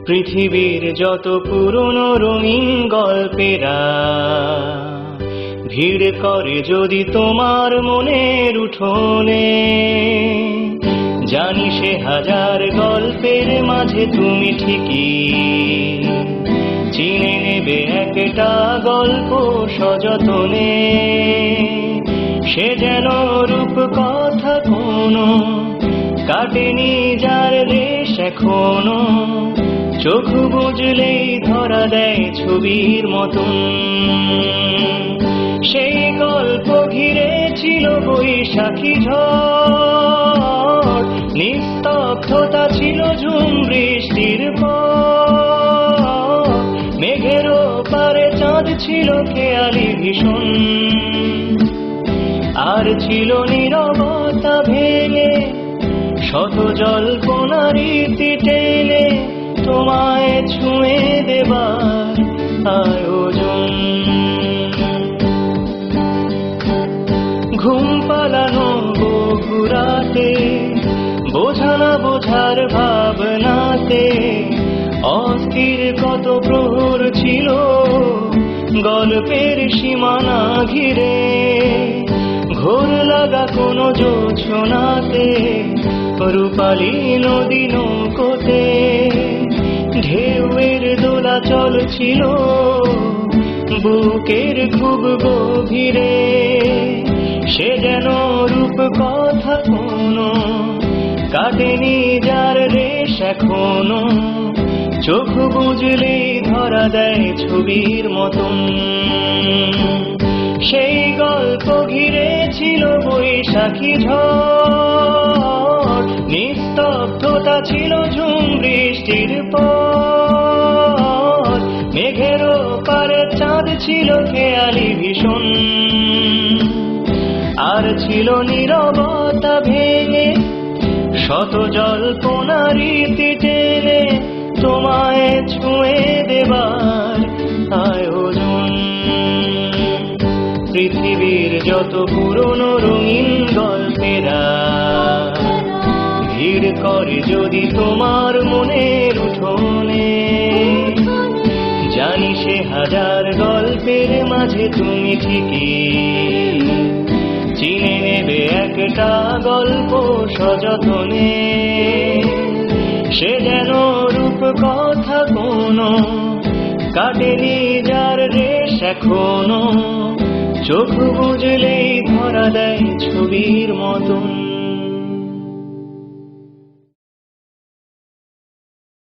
পৃথিবীর যত পুরনো রঙিন গল্পেরা ভিড় করে যদি তোমার মনের উঠোনে, জানি সে হাজার গল্পের মাঝে তুমি ঠিকই চিনে নেবে একটা গল্প সযতনে। সে যেন রূপ কথা কোনো কাটেনি যার রেশ এখনো, চোখ বুঝলেই ধরা দেয় ছবির মতন। সেই গল্প ঘিরে ছিল বৈশাখী ঝড়, নিস্তব্ধতা ছিল ঝুম বৃষ্টির পর, মেঘের পারে চাঁদ ছিল খেয়ালি ভীষণ, আর ছিল নীরবতা ভেঙে শত জল্পনার ইতি টেনে তোমায় ছুঁয়ে দেবার আয়োজন। ঘুম পালানো বহু রাতে, বোঝা না বোঝার ভাবনাতে, অস্থির কত প্রহর ছিল গল্পের সীমানা ঘিরে। ঘোর লাগা কোনো জোছনাতে, রূপালী নদী নৌকোতে ঢেউয়ের দোলাচল ছিল বুকের খুব গভীরে। সে যেন রূপ কথা কোনো কাটেনি যার রেশ এখনো, চোখ বুঝলেই ধরা দেয় ছবির মতন। সেই গল্প ঘিরে ছিল বৈশাখী ঝড়, নিস্তব্ধতা ছিল ঝুম বৃষ্টির পর, মেঘের পারে চাঁদ ছিল খেয়ালি ভীষণ, আর ছিল নীরবতা ভেঙে শত জল্পনার ইতি টেনে তোমায় ছুঁয়ে দেবার আয়োজন। পৃথিবীর যত পুরনো রঙিন গল্পেরা ভিড় করে যদি তোমার মনের উঠোনে, জানি সে হাজার গল্পের মাঝে তুমি ঠিকই চিনে নেবে একটা গল্প সযতনে। সে যেন রূপ কথা কোনো কাটেনি যার রেশ এখনো, চোখ বুঝলেই ধরা দেয় ছবির মতন।